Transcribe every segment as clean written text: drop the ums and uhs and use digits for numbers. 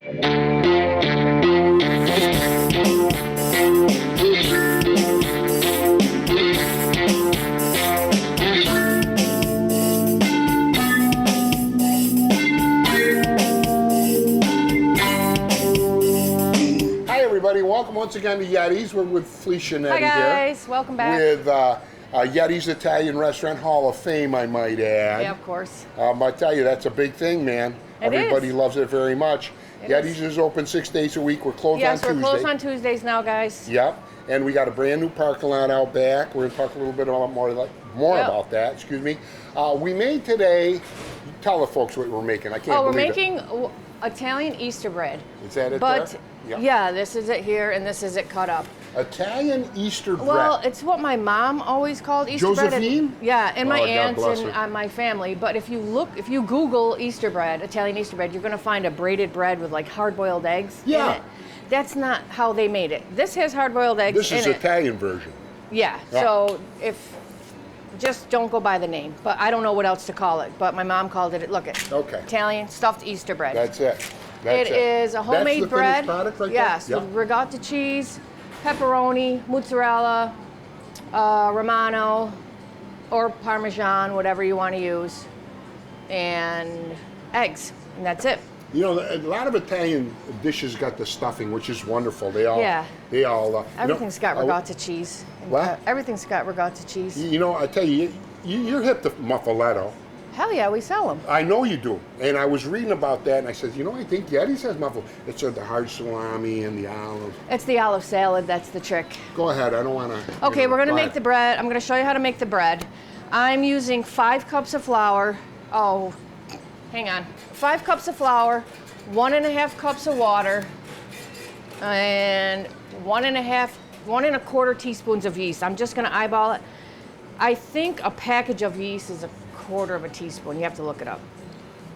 Welcome once again to Yettys. We're with Felicia and Eddie Hi guys, here. welcome back. With Yettys Italian Restaurant Hall of Fame, I might add. Yeah, of course. I tell you, that's a big thing, man. Everybody loves it very much. Yettys is open 6 days a week. We're closed on Tuesday. Yes, we're closed on Tuesdays now, guys. Yep. And we got a brand new parking lot out back. We're going to talk a little bit more about that. Excuse me. We made today. Tell the folks what we're making. I can't believe it. We're making Italian Easter bread. Is that it? But there? Yep. yeah, this is it here, and this is it cut up. Italian Easter bread. Well, it's what my mom always called Easter Josephine? bread. Yeah, and my aunts and my family. But if you Google Easter bread, Italian Easter bread, you're going to find a braided bread with like hard-boiled eggs in it. That's not how they made it. This has hard-boiled eggs This in is it. Italian version. Yeah, so just don't go by the name. But I don't know what else to call it. But my mom called it, Italian stuffed Easter bread. That's it. It is a homemade bread. Product right yes, with ricotta cheese, pepperoni, mozzarella, Romano, or Parmesan, whatever you want to use, and eggs, and that's it. You know, a lot of Italian dishes got the stuffing, which is wonderful. Everything's got ricotta cheese. What? Everything's got ricotta cheese. You know, I tell you, you're hip to muffaletto. Hell yeah, we sell them. I know you do. And I was reading about that, and I said, you know, I think Yettys has muffaletta. It's the hard salami and the olive. It's the olive salad, that's the trick. Go ahead, I don't want to... Okay, we're going to make the bread. I'm going to show you how to make the bread. I'm using 5 cups of flour. Oh, hang on. 5 cups of flour, 1.5 cups of water, and 1 1/4 teaspoons of yeast. I'm just going to eyeball it. I think a package of yeast is 1/4 teaspoon. You have to look it up.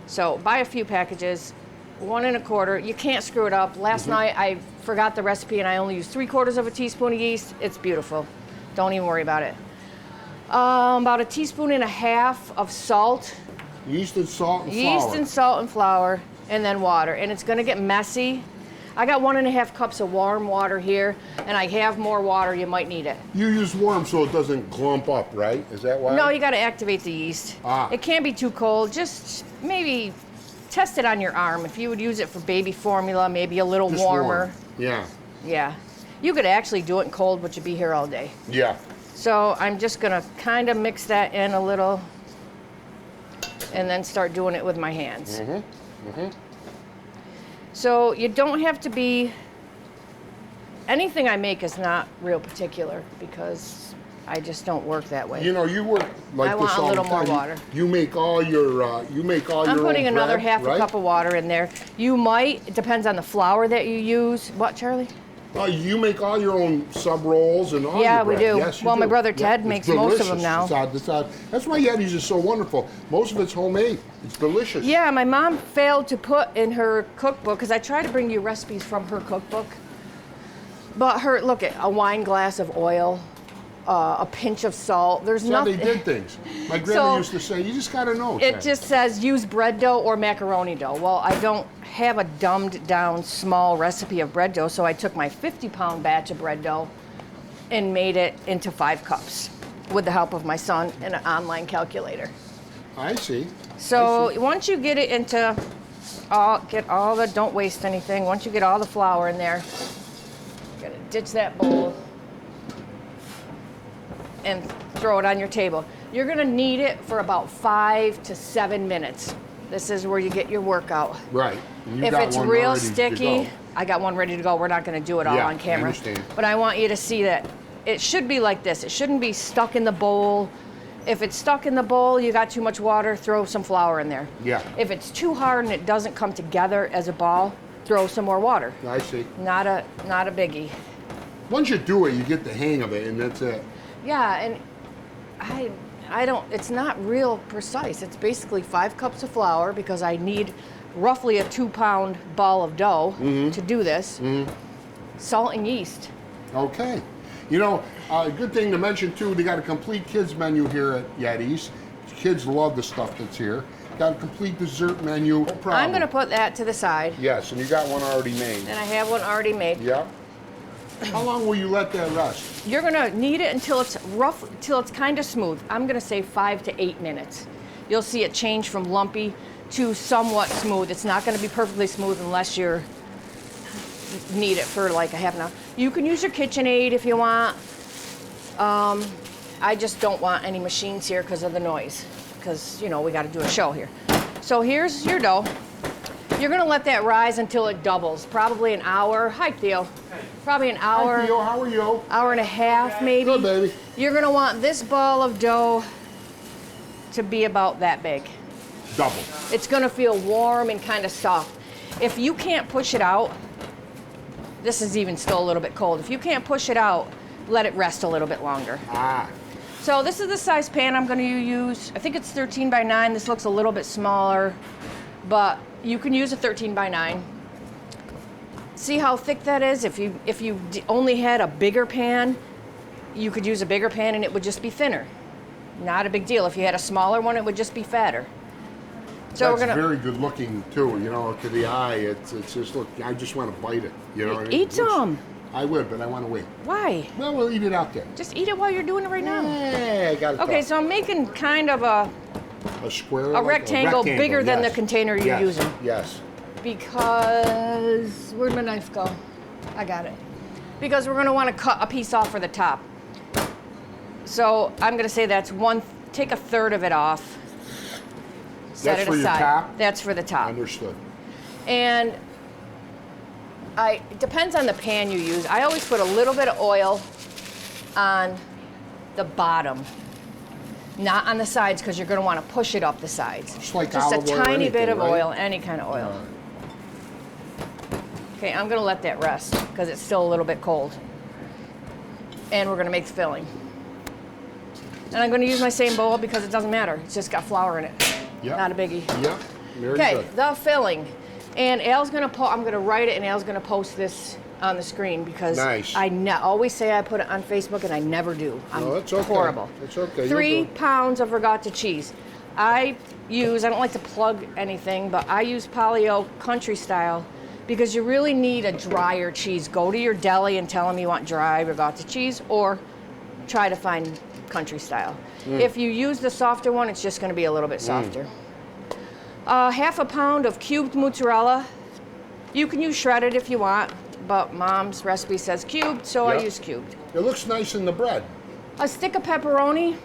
So buy a few packages, 1 1/4. You can't screw it up. Last night I forgot the recipe and I only used 3/4 teaspoon of yeast. It's beautiful. Don't even worry about it. About 1.5 teaspoons of salt. Yeast and salt and flour. Yeast and salt and flour, and then water. And it's going to get messy. I got 1.5 cups of warm water here, and I have more water. You might need it. You use warm so it doesn't clump up, right? Is that why? No, you got to activate the yeast. It can't be too cold. Just maybe test it on your arm. If you would use it for baby formula, maybe a little warmer. Yeah. Yeah. You could actually do it in cold, but you'd be here all day. Yeah. So I'm just going to kind of mix that in a little and then start doing it with my hands. So you don't have to be, anything I make is not real particular because I just don't work that way. You know, you work like I this want a all little the more time. water. You make all your, I'm putting own another bread, 1/2 right? cup of water in there. You might, it depends on the flour that you use. What, Charlie? You make all your own sub rolls and all your bread. Yeah, we do. Yes, you well, do. my brother Ted makes most of them now. That's why Yettys is so wonderful. Most of it's homemade. It's delicious. Yeah, my mom failed to put in her cookbook, because I try to bring you recipes from her cookbook. But look at a wine glass of oil, a pinch of salt. There's nothing. That's how they did things. My grandma used to say, you just got to know. It just says use bread dough or macaroni dough. Well, I don't have a dumbed down small recipe of bread dough, so I took my 50-pound batch of bread dough and made it into 5 cups with the help of my son and an online calculator. I see. So once you get it into, don't waste anything. Once you get all the flour in there, you're gonna ditch that bowl and throw it on your table. You're gonna knead it for about 5 to 7 minutes. This is where you get your workout. Right. If it's real sticky, I got one ready to go. We're not gonna do it all on camera. I understand. But I want you to see that it should be like this. It shouldn't be stuck in the bowl. If it's stuck in the bowl, you got too much water, throw some flour in there. Yeah. If it's too hard and it doesn't come together as a ball, throw some more water. I see. Not a biggie. Once you do it, you get the hang of it, and that's it. Yeah, and I don't, it's not real precise. It's basically 5 cups of flour because I need roughly a 2-pound ball of dough to do this. Salt and yeast. Okay. You know, a good thing to mention too, they got a complete kids menu here at Yettys. Kids love the stuff that's here. got a complete dessert menu. No problem. I'm going to put that to the side. Yes, and you got one already made. And I have one already made. Yep. How long will you let that rest? You're going to knead it until it's rough, till it's kind of smooth. I'm going to say 5 to 8 minutes. You'll see it change from lumpy to somewhat smooth. It's not going to be perfectly smooth unless you're knead it for like a half an hour. You can use your KitchenAid if you want. I just don't want any machines here because of the noise, because, you know, we got to do a show here. So here's your dough. You're going to let that rise until it doubles, probably an hour. Hi, Theo. Probably an hour. Hi, Theo. How are you? Hour and a half, maybe. Good, baby. You're going to want this ball of dough to be about that big. Double. It's going to feel warm and kind of soft. If you can't push it out, this is even still a little bit cold. If you can't push it out, let it rest a little bit longer. Ah. So this is the size pan I'm going to use. I think it's 13 by 9. This looks a little bit smaller, but you can use a 13 by 9. See how thick that is? If you only had a bigger pan, you could use a bigger pan and it would just be thinner. Not a big deal. If you had a smaller one, it would just be fatter. So That's we're gonna very good looking too. You know, to the eye, it's just look. I just want to bite it. You know. Eat some. I would, but I want to wait. Why? Well, we'll eat it out there. Just eat it while you're doing it right now. Yeah, I got it. Okay, so I'm making kind of a square, a rectangle bigger than the container you're using. Yes. Because where'd my knife go? I got it. Because we're going to want to cut a piece off for the top. So I'm going to say that's one. Take a third of it off. Set That's it for aside. your top? That's for the top. Understood. And it depends on the pan you use. I always put a little bit of oil on the bottom, not on the sides, because you're going to want to push it up the sides. Just like Just olive a oil or tiny bit anything, of right? oil, any kind of oil. Okay, I'm going to let that rest because it's still a little bit cold. And we're going to make the filling. And I'm going to use my same bowl because it doesn't matter. It's just got flour in it. Yep. Not a biggie. Yep. Very Okay, good. the filling. And Al's going to I'm going to write it, and Al's going to post this on the screen because Nice. I always say I put it on Facebook, and I never do. No, it's okay. Horrible. It's okay. 3 pounds of regatta cheese. I don't like to plug anything, but I use Polly-O country style because you really need a drier cheese. Go to your deli and tell them you want dry regatta cheese, or try to find country style. If you use the softer one, it's just going to be a little bit softer. Half a pound of cubed mozzarella. You can use shredded if you want, but Mom's recipe says cubed, so I Yep. use cubed. It looks nice in the bread. A stick of pepperoni.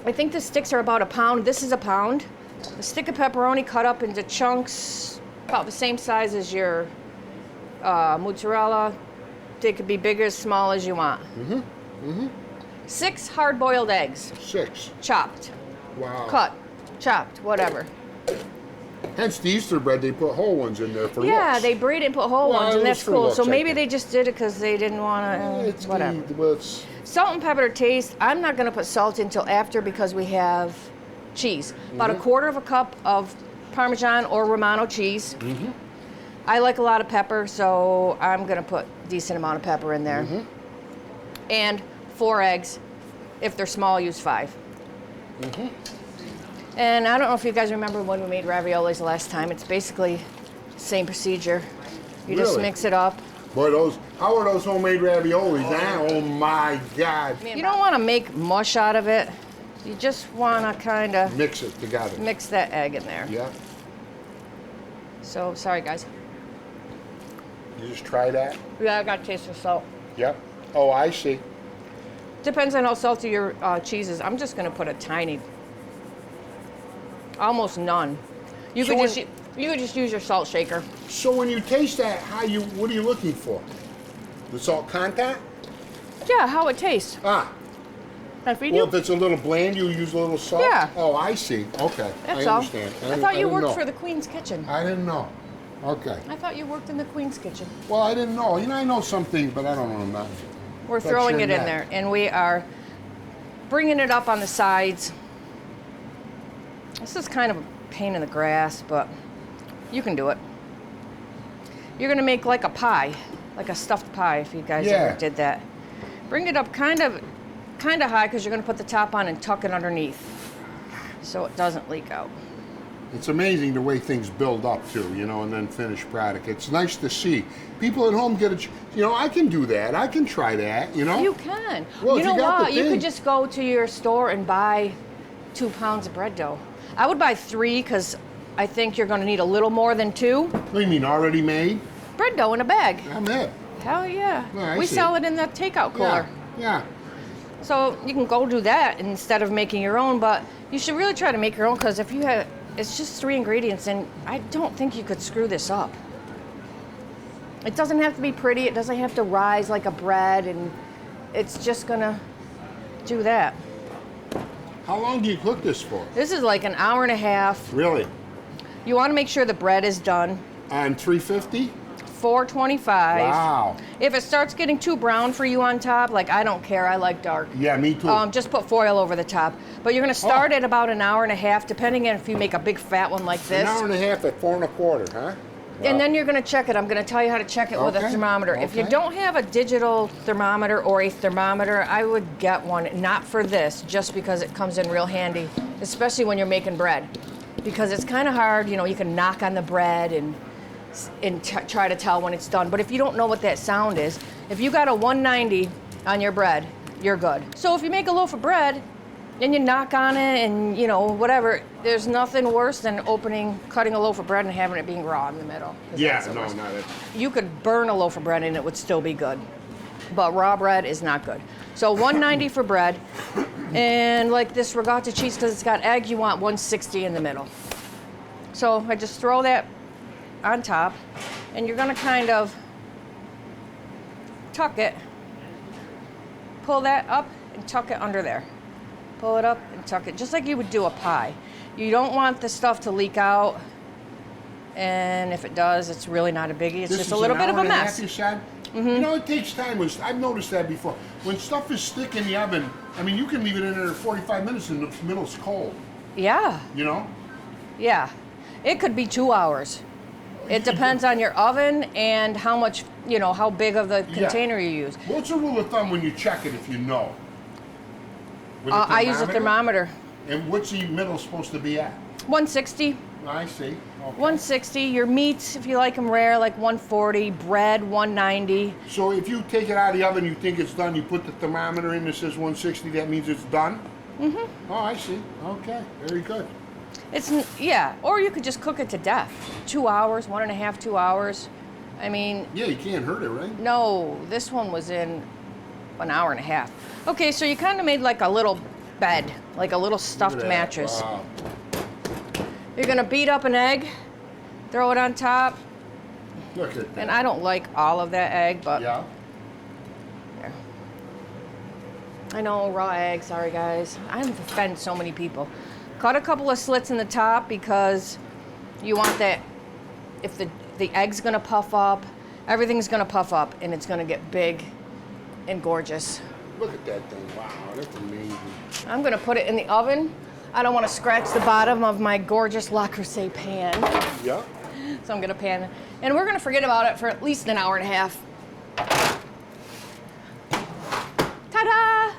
I think the sticks are about a pound. This is a pound. A stick of pepperoni cut up into chunks, about the same size as your mozzarella. They could be big or as small as you want. 6 hard-boiled eggs, 6. chopped, Wow. cut, chopped, whatever. Hence the Easter bread, they put whole ones in there for Yeah, looks. they braid it and put whole Well, ones, it and was that's for cool. looks, So I maybe think. they just did it because they didn't want to, It's whatever. well, it's Salt and pepper to taste. I'm not going to put salt in until after because we have cheese. About a quarter of a cup of Parmesan or Romano cheese. I like a lot of pepper, so I'm going to put a decent amount of pepper in there. And 4 eggs. If they're small, use 5. And I don't know if you guys remember when we made raviolis last time. It's basically the same procedure. You just Really? mix it up. boy, how are those homemade raviolis? Oh my God. You don't want to make mush out of it. You just want to kind of Mix it together. mix that egg in there. Yeah. So, sorry guys. You just try that. Yeah, I got to taste the salt. Yep. Oh, I see. Depends on how salty your cheese is. I'm just going to put a tiny, almost none. You So could just use your salt shaker. So when you taste that, what are you looking for? The salt content? Yeah, how it tastes. Ah. Can I feed Well, you? if it's a little bland, you use a little salt? Yeah. Oh, I see. Okay. That's I all. understand. I thought you didn't worked know. for the Queen's Kitchen. I didn't know. Okay. I thought you worked in the Queen's Kitchen. Well, I didn't know. You know, I know some things, but I don't know nothing. We're But throwing sure it in not. there, and we are bringing it up on the sides. This is kind of a pain in the grass, but you can do it. You're gonna make like a pie, like a stuffed pie, if you guys Yeah. ever did that. Bring it up kind of high, because you're gonna put the top on and tuck it underneath, so it doesn't leak out. It's amazing the way things build up too, you know, and then finished product. It's nice to see. People at home get a, you know, I can do that. I can try that, you know. You can. Well, you if know you got what? the You thing. could just go to your store and buy 2 pounds of bread dough. I would buy 3 because I think you're going to need a little more than 2. What do you mean, already made? Bread dough in a bag. I'm it. Hell yeah. Yeah, I We see. sell it in the takeout cooler. Yeah. So you can go do that instead of making your own, but you should really try to make your own because if you have, it's just 3 ingredients and I don't think you could screw this up. It doesn't have to be pretty, it doesn't have to rise like a bread, and it's just gonna do that. How long do you cook this for? This is like an hour and a half. Really? You wanna make sure the bread is done. On 350? 425. Wow. If it starts getting too brown for you on top, like I don't care, I like dark. Yeah, me too. Just put foil over the top. But you're gonna start at about an hour and a half, depending on if you make a big fat one like this. An hour and a half at 4 1/4, huh? And then you're gonna check it. I'm gonna tell you how to check it with a Okay, thermometer. If you okay. don't have a digital thermometer or a thermometer, I would get one, not for this, just because it comes in real handy, especially when you're making bread. Because it's kind of hard, you know, you can knock on the bread and try to tell when it's done. But if you don't know what that sound is, if you got a 190 on your bread, you're good. So if you make a loaf of bread and you knock on it and, you know, whatever, there's nothing worse than cutting a loaf of bread and having it being raw in the middle. 'Cause Yeah, that's the no, worst. not it. You could burn a loaf of bread and it would still be good. But raw bread is not good. So 190 for bread. And like this ricotta cheese, because it's got egg, you want 160 in the middle. So I just throw that on top, and you're gonna kind of tuck it, pull that up and tuck it under there. Pull it up and tuck it, just like you would do a pie. You don't want the stuff to leak out, and if it does, it's really not a biggie. It's This just is a little an bit of hour a and half, mess. you said? You know, it takes time. I've noticed that before. When stuff is thick in the oven, I mean, you can leave it in there 45 minutes and the middle's cold, Yeah, you know? yeah. It could be 2 hours. It depends on your oven and how much, you know, how big of the Yeah. container you use. What's a rule of thumb when you check it if you know? With I use a thermometer. And what's the middle supposed to be at? 160. I see. Okay. 160. Your meats, if you like them rare, like 140. Bread, 190. So if you take it out of the oven, you think it's done, you put the thermometer in that says 160, that means it's done? Mm-hmm. Oh, I see. Okay, very good. Yeah, or you could just cook it to death. 2 hours, 1.5, 2 hours. I mean, Yeah, you can't hurt it, right? no, this one was in an hour and a half. Okay, so you kind of made like a little bed, like a little Look stuffed at that. mattress. Wow. You're gonna beat up an egg, throw it on top, Look at that. and I don't like all of that egg, but Yeah. there. I know, raw egg, sorry guys. I offend so many people. Cut a couple of slits in the top because you want that, if the egg's gonna puff up, everything's gonna puff up and it's gonna get big and gorgeous. Look at that thing. Wow, that's amazing. I'm gonna put it in the oven. I don't wanna scratch the bottom of my gorgeous Le Creuset pan. Yeah. So I'm gonna pan it. And we're gonna forget about it for at least an hour and a half. Ta-da!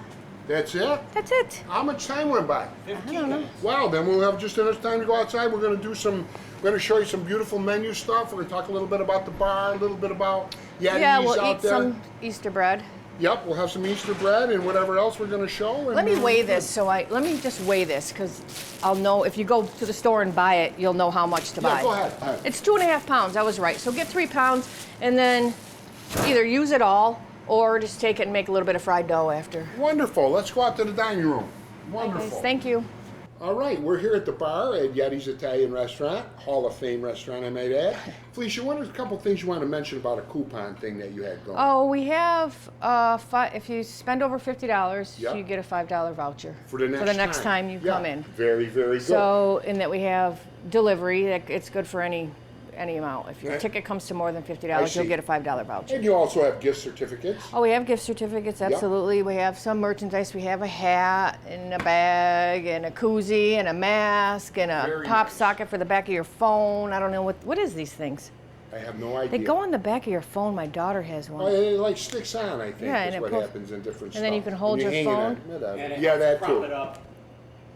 That's it? That's it. How much time went by? I don't know. Wow, then we'll have just enough time to go outside. We're going to show you some beautiful menu stuff. We're going to talk a little bit about the bar, a little bit about Yettys Yeah, we'll out eat there. some Easter bread. Yep, we'll have some Easter bread and whatever else we're going to show. And Let me weigh this. Let me just weigh this because I'll know if you go to the store and buy it, you'll know how much to buy. Yeah, go ahead. Go ahead. It's 2.5 pounds. I was right. So get 3 pounds and then either use it all or just take it and make a little bit of fried dough after. Wonderful. Let's go out to the dining room. Wonderful. Guys, thank you. All right, we're here at the bar at Yettys Italian Restaurant, Hall of Fame restaurant, I might add. Felicia, what are a couple things you want to mention about a coupon thing that you had going? Oh, we have if you spend over $50, Yep. you get a $5 voucher For the next time you Yeah, come in. Very, very good. So, in that we have delivery, it's good for any amount. If your Okay. ticket comes to more than I $50, see. you'll get a $5 voucher. And you also have gift certificates. Oh, we have gift certificates, absolutely. We have some merchandise. We have a hat and a bag and a koozie and a mask and a Very pop nice. socket for the back of your phone. I don't know what is these things. I have no idea. They go on the back of your phone. My daughter has one. Oh, it like sticks on, I think, Yeah, is and it what pulls- happens in different and then you stuff. can hold When your hang it phone. on- whatever. And it Yeah, helps that prop too. it up.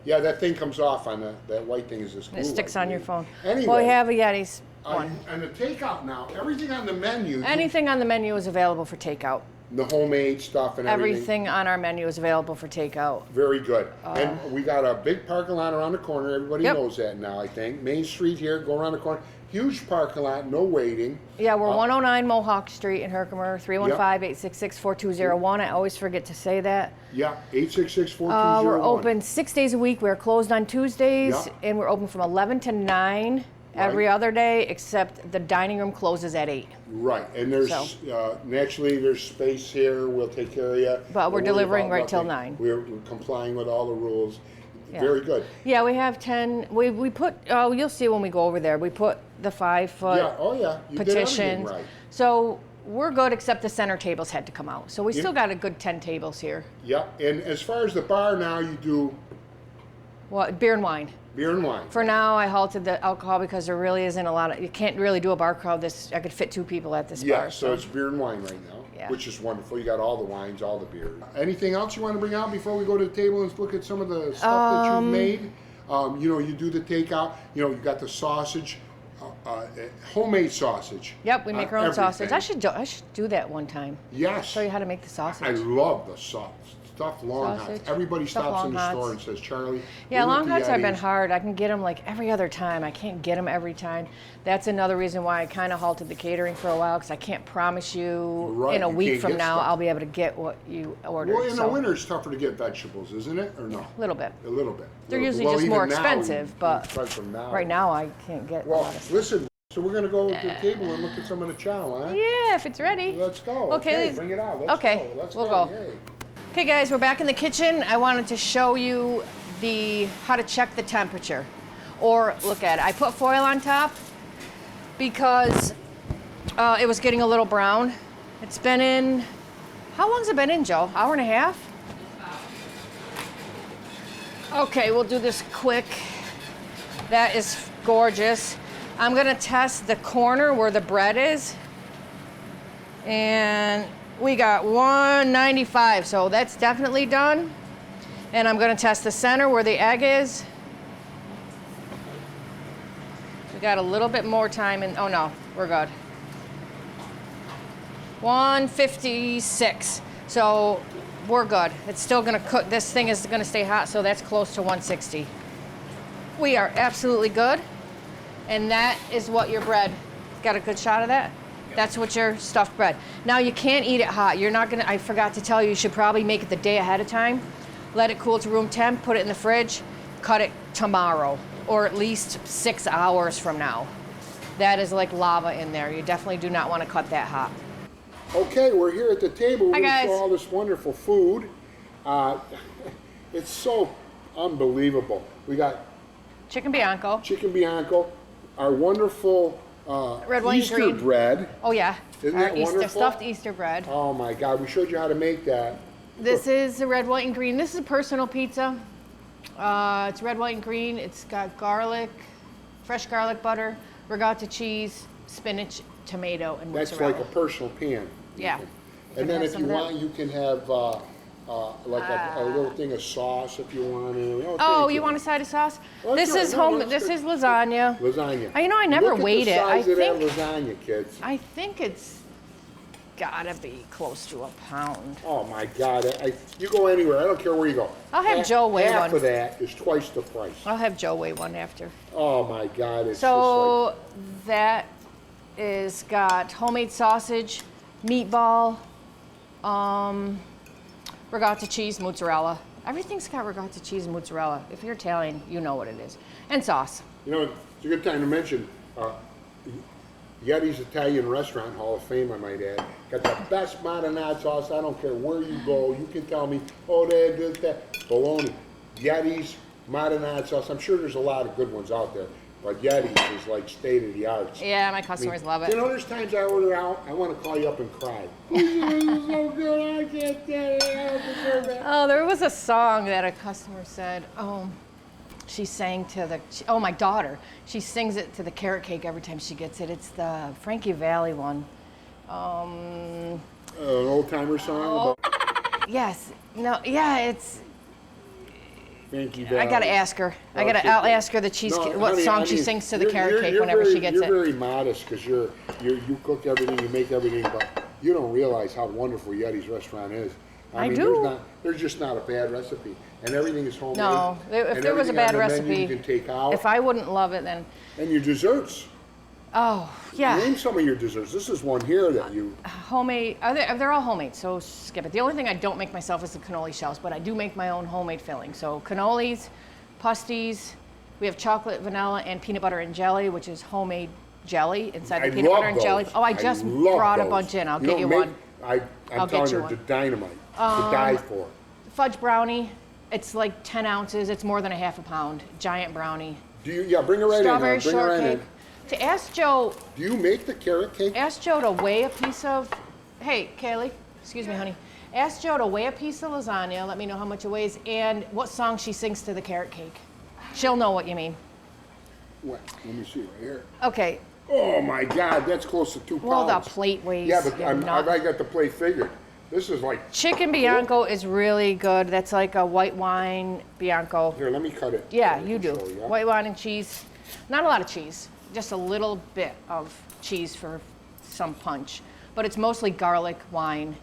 Yeah, that thing comes off on that white thing is this glue. It sticks on your phone. Anyway. Well, we have a Yettys one. And the takeout now, everything on the menu. Anything on the menu is available for takeout. The homemade stuff and everything. Everything on our menu is available for takeout. Very good. And we got a big parking lot around the corner. Everybody knows that now, I think. Main Street here, go around the corner. Huge parking lot, no waiting. Yeah, we're 109 Mohawk Street in Herkimer, 315-866-4201. I always forget to say that. Yeah, 866-4201. We're open 6 days a week. We're closed on Tuesdays, and we're open from 11 to 9 every other day, except the dining room closes at 8. Right, and there's naturally there's space here. We'll take care of you. But we're delivering right till 9. We're complying with all the rules. Yeah. Very good. Yeah, we have 10. We put. You'll see when we go over there. We put the 5-foot You petitions. did everything right. So we're good, except the center tables had to come out. So we still got a good 10 tables here. Yeah, and as far as the bar now, you do Beer and wine. beer and wine. For now, I halted the alcohol because there really isn't a lot of. You can't really do a bar crowd. I could fit 2 people at this bar. Yeah, so it's beer and wine right now, which is wonderful. You got all the wines, all the beer. Anything else you want to bring out before we go to the table and look at some of the stuff that you've made? You do the takeout. You got the sausage, homemade sausage. Yep, we make our own everything. sausage. I should do that one time. Yes. Show you how to make the sausage. I love the stuffed long Sausage. hots. Everybody Stuffed stops long in the hots. store and says, Charlie. Yeah, we went long to hots have been Yettys. hard. I can get them like every other time. I can't get them every time. That's another reason why I kind of halted the catering for a while, because I can't promise you in a week from now I'll be able to get what you ordered. Well, in the winter it's tougher to get vegetables, isn't it, or no? A little bit. A little bit. They're usually Well, just even more now, expensive, but right now I can't get a Well, lot of stuff. listen, so we're going to go to the table and look at some of the chow, huh? Yeah, if it's ready. Let's go. Okay, bring it out. Let's okay, go. Let's we'll go. go. Yay. Okay guys, we're back in the kitchen. I wanted to show you how to check the temperature or look at it. I put foil on top because it was getting a little brown. It's been in, how long's it been in, Joe? Hour and a half? Okay, we'll do this quick. That is gorgeous. I'm gonna test the corner where the bread is. And we got 195, so that's definitely done. And I'm gonna test the center where the egg is. We got a little bit more time oh no, we're good. 156, so we're good. It's still gonna cook, this thing is gonna stay hot, so that's close to 160. We are absolutely good. And that is what your bread, got a good shot of that? That's what your stuffed bread. Now you can't eat it hot. You're not gonna, I forgot to tell you, you should probably make it the day ahead of time. Let it cool to room temp, put it in the fridge, cut it tomorrow, or at least 6 hours from now. That is like lava in there. You definitely do not wanna cut that hot. Okay, we're here at the table. Hi, We're guys. all this wonderful food. It's so unbelievable. We got Chicken Bianco. chicken bianco, our wonderful Red, white, and Easter green. bread. Oh yeah, Isn't our that Easter, wonderful? stuffed Easter bread. Oh my God, we showed you how to make that. This is the red, white, and green. This is a personal pizza. It's red, white, and green. It's got garlic, fresh garlic butter, ricotta cheese, spinach, tomato, and mozzarella. That's like a personal pan. Yeah. And then have if some you of that. want, you can have like a little thing of sauce if you want to. Oh, you want a side of sauce? Well, This that's is right. No, home. that's This good. is lasagna. Lasagna. You know, I never Look weighed it. at the size of I that lasagna, kids. think it's gotta be close to a pound. Oh my God! You go anywhere. I don't care where you go. I'll have Joe weigh half one. of that is twice the price. I'll have Joe weigh one after. Oh my God! It's So that is got homemade sausage, meatball, ricotta cheese, mozzarella. Everything's got ricotta cheese and mozzarella. If you're Italian, you know what it is. And sauce. it's a good time to mention Yettys Italian Restaurant Hall of Fame, I might add. Got the best marinade sauce. I don't care where you go. You can tell me, oh, they did that. Bologna. Yettys marinade sauce. I'm sure there's a lot of good ones out there, but Yettys is like state of the art. Yeah, my customers love it. There's times I order out, I want to call you up and cry. This is so good, I can't get it, I don't deserve it. Oh, there was a song that a customer said, she sang to my daughter. She sings it to the carrot cake every time she gets it. It's the Frankie Valli one. An old timer song? Yes. No, yeah, it's Funky I gotta Valley. ask her. Okay. I'll ask her the cheesecake, what honey, song I she mean, sings to the you're- carrot you're- cake you're whenever very, she gets you're it. very modest because you cook everything, you make everything, but you don't realize how wonderful Yetty's restaurant is. I mean, do. There's just not a bad recipe, and everything is homemade. No, if and there was a everything on bad the menu recipe, you can take out. if I wouldn't love it, then And your desserts. oh yeah, Name some of your desserts. This is one here that you. homemade. They're all homemade, so skip it. The only thing I don't make myself is the cannoli shells, but I do make my own homemade filling. So cannolis, pasties. We have chocolate, vanilla, and peanut butter and jelly, which is homemade jelly inside I the peanut love butter and those. jelly. Oh, I just love brought a those. bunch in. I'll You get don't you make- one. I'm I'll get telling you her, one. the dynamite to die for. Fudge brownie. It's like 10 ounces. It's more than a half a pound. Giant brownie. Do you? Yeah, bring her right Strawberry in. Bring her right shortcake. in. To ask Joe, Do you make the carrot cake? ask Joe to weigh a piece of. Hey, Kaylee. Excuse me, honey. Ask Joe to weigh a piece of lasagna. Let me know how much it weighs and what song she sings to the carrot cake. She'll know what you mean. What? Let me see right here. Okay. Oh my God, that's close to 2 pounds. Well, the plate weighs. Yeah, but you're not- I got the plate figured. This is like. Chicken Bianco is really good. That's like a white wine Bianco. Here, let me cut it. Yeah, so I you can do. show you. White wine and cheese. Not a lot of cheese. Just a little bit of cheese for some punch. But it's mostly garlic, wine,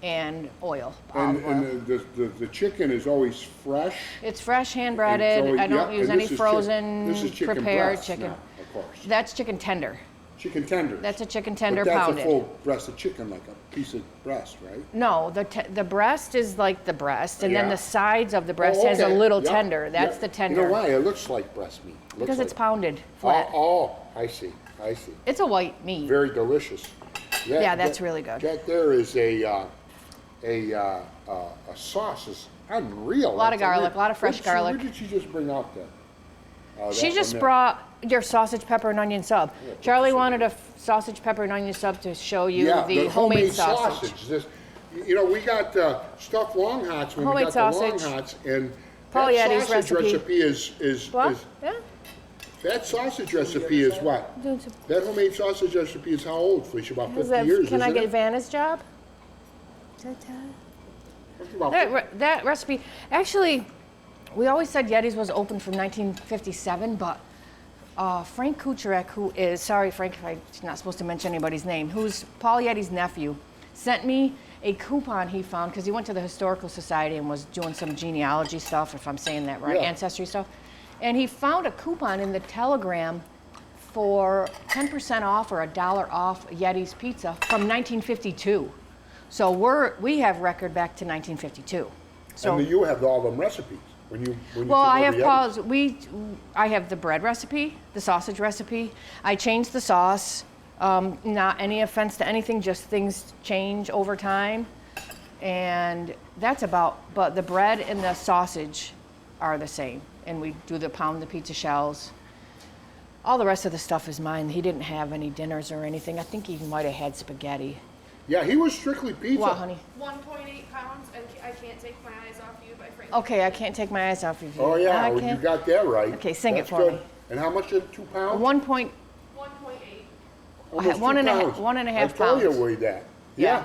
and oil. And, olive oil. and the chicken is always fresh. It's fresh, hand And breaded. so, I don't yeah, use and any this is frozen, this is chicken prepared breast chicken. now, of course. That's chicken tender. Chicken tenders. That's a chicken tender but that's pounded. a full breast of chicken, like a piece of breast, right? No, the breast is like the breast, and then Yeah. the sides of the breast Oh, has a okay. little Yeah, tender. That's yeah. the tender. You know why? It looks like breast meat. Looks Because it's like- pounded flat. Oh, I see. I see. It's a white meat. Very delicious. Yeah, that's really good. That there is a sauce is unreal. A lot of garlic, a lot of fresh garlic. Where did she just bring out that? She that just one there? brought your sausage, pepper, and onion sub. Charlie wanted a sausage, pepper, and onion sub to show you Yeah, the homemade sausage. This, you know, we got stuffed long hots when Homemade we got sausage. the long hots, and Paul that Yettys sausage recipe. is What? Yeah. that sausage recipe is what? That homemade sausage recipe is how old, Felicia? About 50 years, Can I isn't get it? Vanna's job? It's about That recipe, actually, we always said Yettys was open from 1957, but Frank Kucharek, who is, sorry Frank if I'm not supposed to mention anybody's name, who's Paul Yetty's nephew, sent me a coupon he found, because he went to the Historical Society and was doing some genealogy stuff, if I'm saying that right, Yeah. ancestry stuff. And he found a coupon in the Telegram for 10% off or $1 off Yetty's pizza from 1952. So we have record back to 1952. So and you have all them recipes when you well, took I over have Yettys. Paul's. I have the bread recipe, the sausage recipe. I changed the sauce. Not any offense to anything, just things change over time, and that's about. But the bread and the sausage are the same, and we do the pound the pizza shells. All the rest of the stuff is mine. He didn't have any dinners or anything. I think he might have had spaghetti. Yeah, he was strictly pizza. What, honey? 1.8 pounds, and I can't take my eyes off you by Frank. Okay, I can't take my eyes off of you. Oh yeah, I well, you can't. got that right. Okay, sing it That's for good. me. And how much is 2 pounds? 1.8. Almost 2 1 and a half- pounds. 1.5 I told you pounds. weigh that. Yeah.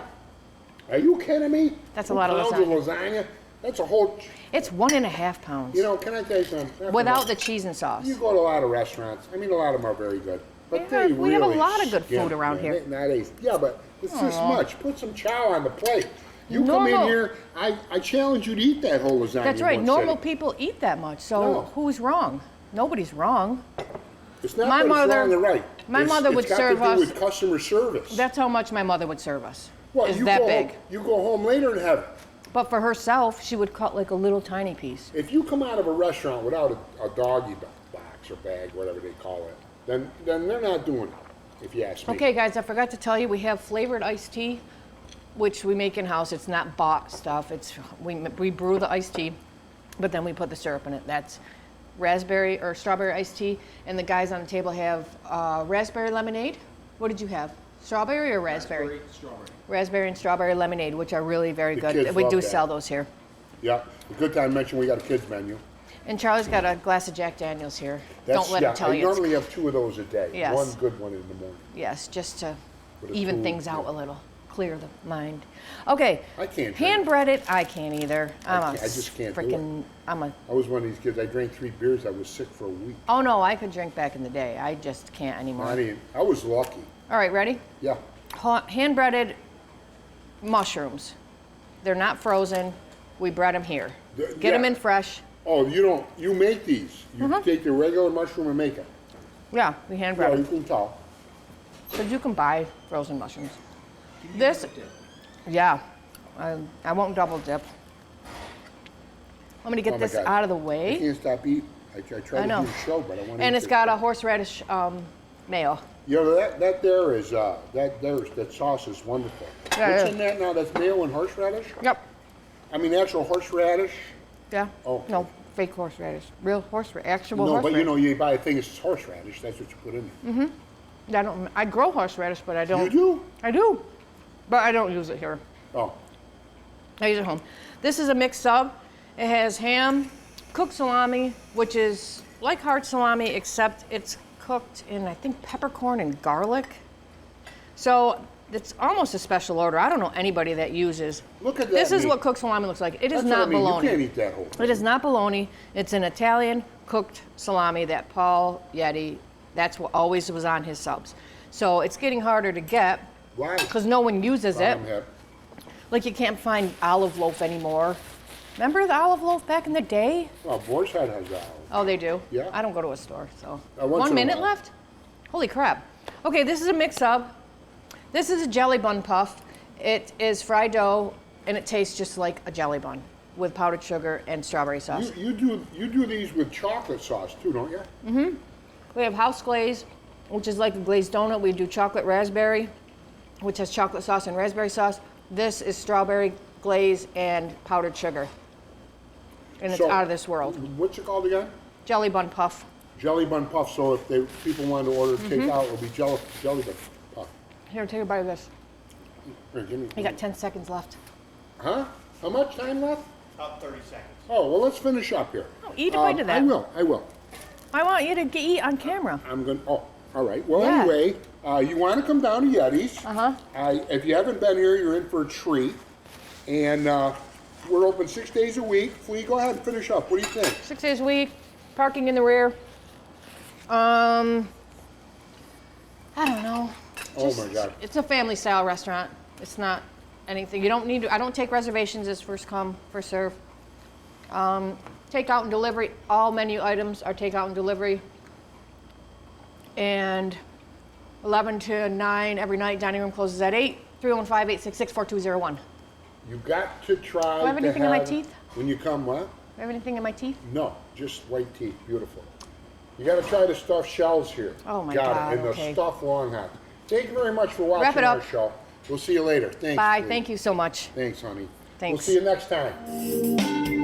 Are you kidding me? That's a lot of 2 pounds of lasagna. That's a whole. It's 1.5 pounds. You know, can I tell you something? After Without that, the cheese and sauce. You go to a lot of restaurants. I mean, a lot of them are very good. But Yeah, they we have a really lot of good skimp, food around man. here. Yeah, but it's this much. Put some chow on the plate. You come in Normal- here, I challenge you to eat that whole lasagna. That's in right. one Normal sitting. people eat that much. So No. who's wrong? Nobody's wrong. It's not My that it's mother- wrong or right. my mother would it's serve got to do us- with customer service. That's how much my mother would serve us. Well, Is you that go big. Home, you go home later and have it. But for herself, she would cut like a little tiny piece. If you come out of a restaurant without a doggy box or bag, whatever they call it, then they're not doing it, if you ask me. Okay, guys, I forgot to tell you, we have flavored iced tea, which we make in-house. It's not bought stuff. It's we brew the iced tea, but then we put the syrup in it. That's raspberry or strawberry iced tea. And the guys on the table have raspberry lemonade. What did you have? Strawberry or raspberry? Strawberry. Raspberry and strawberry lemonade, which are really very The good. kids We love do that. sell those here. Yeah, a good time to mention we got a kids menu. And Charlie's got a glass of Jack Daniels here. That's, Don't let yeah, him tell I you. It's- normally have 2 of those a day. Yes. One good one in the morning. Yes, just to But it's even cool, things out yeah. a little. clear the mind. Okay. I can't drink. Hand breaded, I can't either. I just can't do it. freaking, I was one of these kids, I drank 3 beers, I was sick for a week. oh no, I could drink back in the day. I just can't anymore. I was lucky. All right, ready? Yeah. Hand breaded mushrooms. They're not frozen. We bread them here. Get them in fresh. Oh, you make these. You take the regular mushroom and make it. Yeah, we hand Yeah, bread you them. can tell. So you can buy frozen mushrooms. This, yeah, I won't double dip. I'm gonna get Oh my this God. out of the I way. can't stop eating. I try to know. do the show, but I want to And it's got a horseradish mayo. You know, that sauce is wonderful. Yeah, What's yeah. in that now? That's mayo and horseradish? Yep. I mean, actual horseradish? Yeah. Oh. No, fake horseradish. Real horseradish. Actual No, but horseradish. you know, you buy a thing, it's horseradish. That's what you put in there. I grow horseradish, but I don't. You do? I do, but I don't use it here. Oh. I use it at home. This is a mixed sub. It has ham, cooked salami, which is like hard salami, except it's cooked in, I think, peppercorn and garlic. So it's almost a special order. I don't know anybody that uses. Look at that This is meat. what cooked salami looks like. It is That's what I not mean. bologna. You can't eat that whole thing. It is not bologna. It's an Italian cooked salami that Paul Yeti, that's what always was on his subs. So it's getting harder to get Why? because no one uses it. Bottom half. Like you can't find olive loaf anymore. Remember the olive loaf back in the day? Well, Boar's Head has that. Oh, they do? Yeah. I don't go to a store, so. Once 1 in a minute while. left? Holy crap. Okay, this is a mix-up. This is a jelly bun puff. It is fried dough, and it tastes just like a jelly bun with powdered sugar and strawberry sauce. You do these with chocolate sauce too, don't you? We have house glaze, which is like a glazed donut. We do chocolate raspberry, which has chocolate sauce and raspberry sauce. This is strawberry glaze and powdered sugar. And it's So, out of this world. What's it called again? Jelly bun puff. Jelly bun puff. So if people want to order takeout, it'll be jelly bun puff. Here, take a bite of this. Here, give me. You got 10 seconds left. Huh? How much time left? About 30 seconds. Oh, well, let's finish up here. Oh, eat a bite of that. I will. I want you to eat on camera. I'm going to, oh, all right. Well, Yeah. anyway, you want to come down to Yettys. Uh-huh. If you haven't been here, you're in for a treat. And we're open 6 days a week. Flea, go ahead and finish up. What do you think? 6 days a week, parking in the rear. I don't know. Oh, my God. It's a family style restaurant. It's not anything. You don't need to, I don't take reservations. It's first come, first serve. Takeout and delivery. All menu items are takeout and delivery. And 11 to 9 every night. Dining room closes at 8. 315-866-4201. You got to try. Do I have anything in my teeth? When you come, what? Do I have anything in my teeth? No, just white teeth. Beautiful. You got to try the stuffed shells here. Oh, my got God, it. And okay. the stuffed long hot. Thank you very much for Wrap watching it our up. show. We'll see you later. Thanks. Bye. Flea. Thank you so much. Thanks, honey. Thanks. We'll see you next time.